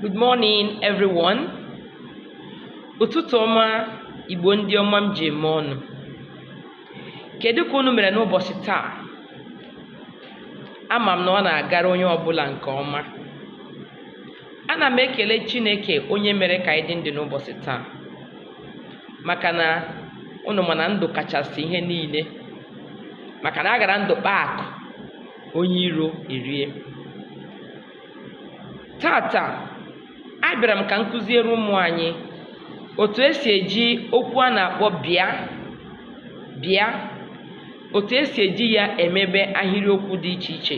Good morning, everyone. Ụtụtụ ọma Igbo ndị ọma m ji eme ọnụ. Kedu ka unu mere n'ụbọchị taa? Ama m na ọ na-agara onye ọbụla nke ọma. Ana m ekele Chineke onye mere ka anyị dị ndụ n'ụbọchị taa. Maka na unu ma na ndụ kachasị ihe niile. Maka na agara ndụ kpaa akụ, onye iro erie. Tata abịara m ka m kụziere ụmụ anyị otu esi eji okwu a na-akpọ bịa otu esi eji ya emebe ahiriokwu dị iche iche.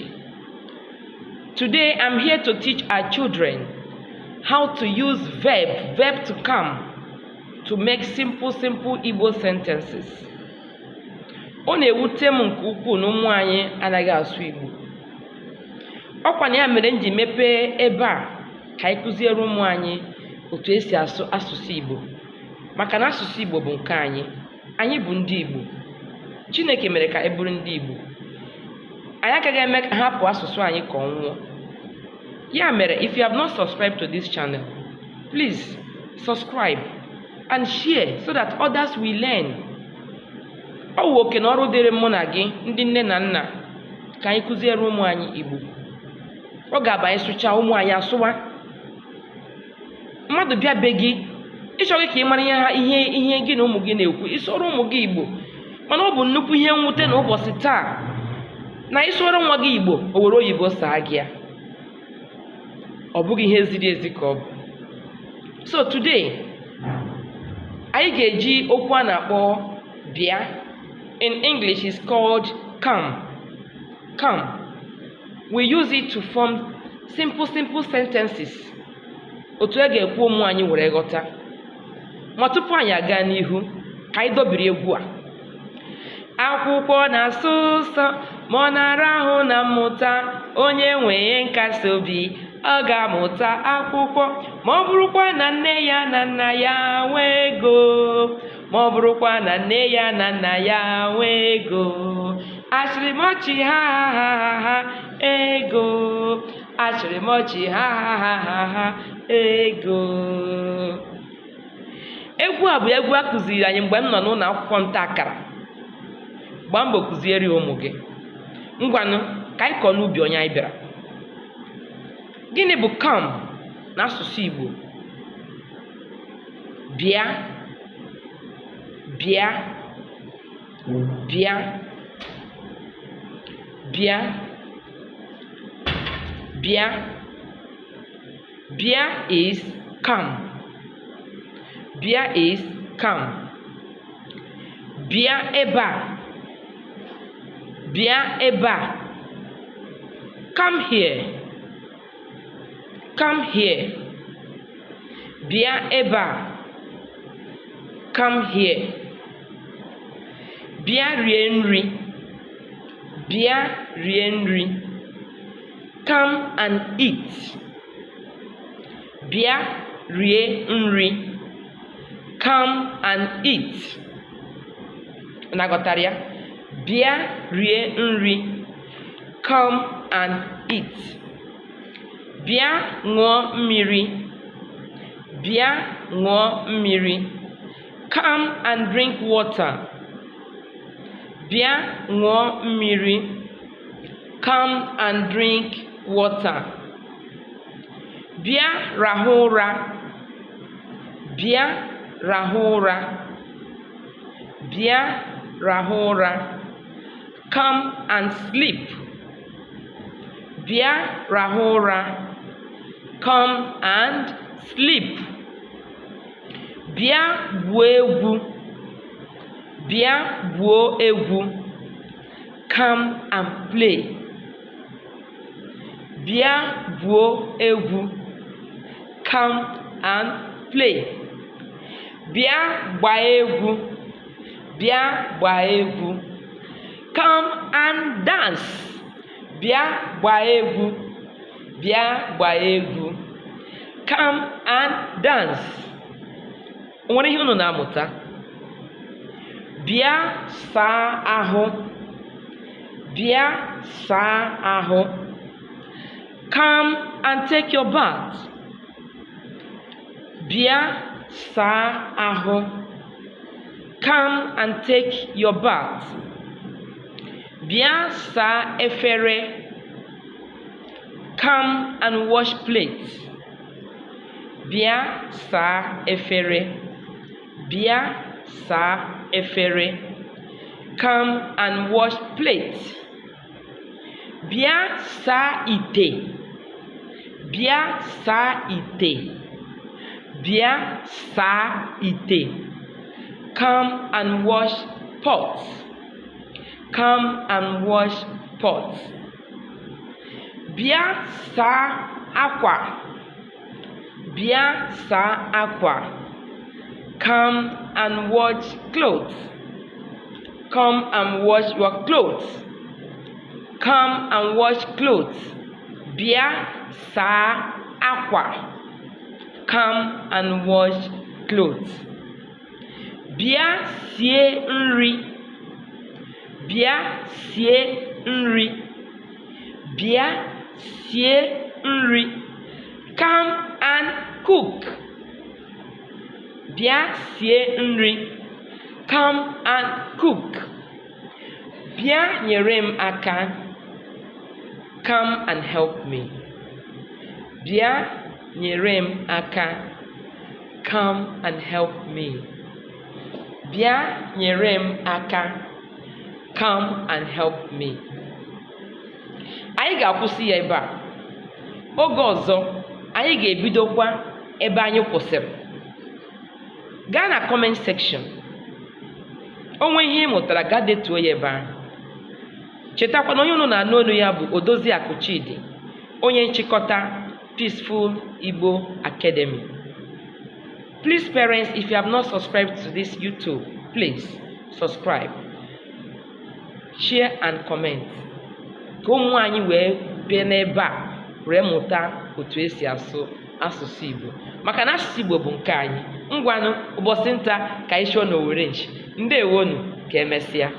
Today I'm here to teach our children how to use verb to come to make simple Igbo sentences. Ọ na-ewute m nke ukwuu na ụmụ anyị anaghị asụ Igbo. Ọkwa na ya mere m ji mepee ebe a ka anyị kụziere ụmụ anyị otu esi asụ asụsụ Igbo. Maka na asụsụ Igbo bụ nke anyị. Anyị bụ ndị Igbo. Chineke mere ka anyị bụrụ ndị Igbo. Anyị agaghị eme ka hapụ asụsụ anyị ka ọ nwụọ. Ya mere, if you have not subscribed to this channel, please subscribe and share so that others will learn. Ọ wụ oke na ọrụ dịrị mụ na gị, ndị nne na nna, ka anyị kụziere ụmụ anyị Igbo. Ọ ga-abụ anyị sụchaa ụmụ anyị asụwa. Mmadụ bịa be gị, ịchọghị ka ị mara ihe gị na ụmụ gị na-ekwu, ịsụọrọ ụmụ gị Igbo. Mana ọ bụ nnukwu ihe mwute na ụbọchị taa na ịsụọrọ nwa gị Igbo, o were oyibo saa gị ya. Ọ bụghị ihe ziri ezi ka ọ bụ. So today, anyị ga-eji okwu a na-akpọ bịa. In English, it's called come. Come. We use it to form simple sentences. Otu a ga-ekwu ụmụ anyị were ghọta. Ma tupu anyị aga n'ihu, ka anyị dobiri egwu a. Akwụkwọ na-asụ ụsọ ma ọ na-arahụ na mmụta, onye nwee nkasi obi ọ ga-amụta akwụkwọ. Ma ọ bụrụkwa na nne ya na nna ya nwee ego, ma ọ bụrụkwa na nne ya na nna ya nwee ego, achịrị m ọchị ha ego, achịrị m ọchị ha ego. Egwu a bụ egwu a kụziri anyị mgbe m nọ n'ụlọ akwụkwọ nta akara. Gbaa mbọ kụziere ụmụ gị. Ngwanụ ka anyị kọọ n'ubi onye anyị bịara. Gịnị bụ come n'asụsụ Igbo? Bịa, bịa, bịa, bịa, bịa. Bịa is come. Bịa is come. Bịa ebe a. Bịa ebe a. Come here. Come here. Bịa ebe a. Come here. Bịa rie nri. Bịa rie nri. Come and eat. Bịa rie nri. Come and eat. Nagọtara ya? Bịa rie nri. Come and eat. Bịa ṅụọ mmiri. Bịa ṅụọ mmiri. Come and drink water. Bịa ṅụọ mmiri. Come and drink water. Bịa rahụ ụra. Bịa rahụ ụra. Bịa rahụ ụra. Come and sleep. Bịa rahụ ụra. Come and sleep. Bịa gwuo egwu. Bịa gwuo egwu. Come and play. Bịa gwuo egwu. Come and play. Bịa gbaa egwu. Bịa gbaa egwu. Come and dance. Bịa gbaa egwu. Bịa gbaa egwu. Come and dance. O nwere ihe unu na-amụta? Bịa saa ahụ. Bịa saa ahụ. Come and take your bath. bịa saa ahụ. Come and take your bath. Bịa saa efere. Come and wash plates. Bịa saa efere. Bịa saa efere. Come and wash plates. Bịa saa ite. Bịa saa ite. Bịa saa ite. Come and wash pots. Come and wash pots. Bịa saa akwa. Bịa saa akwa. Come and wash clothes. Come and wash your clothes. Come and wash clothes. Bịa saa akwa. Come and wash clothes. Bịa sie nri. Bịa sie nri. Bịa sie nri. Come and cook. Bịa sie nri. Come and cook. Bịa nyere m aka. Come and help me. Bịa nyere m aka. Come and help me. Bịa nyere m aka. Come and help me. Anyị ga-akwụsị ya ebe a. Oge ọzọ, anyị ga-ebidokwa ebe anyị kwụsịrị. Gaa na comment section. Onwe ihe ị mụtara, gaa detuo ya ebe ahụ. Chetakwa na onye unu na-anụ olu ya bụ Odoziakụ Chidi, onye nchịkọta Peaceful Igbo Academy. Please parents, if you have not subscribed to this YouTube, please subscribe, share and comment. Ka ụmụ anyị wee bịa n'ebe a wee mụta otu esi asụ asụsụ Igbo. Maka na asụsụ Igbo bụ nke anyị. Ngwanụ ụbọchị nta ka anyị chọọ n'Owerre nchi. Ndewonu, ka emesịa.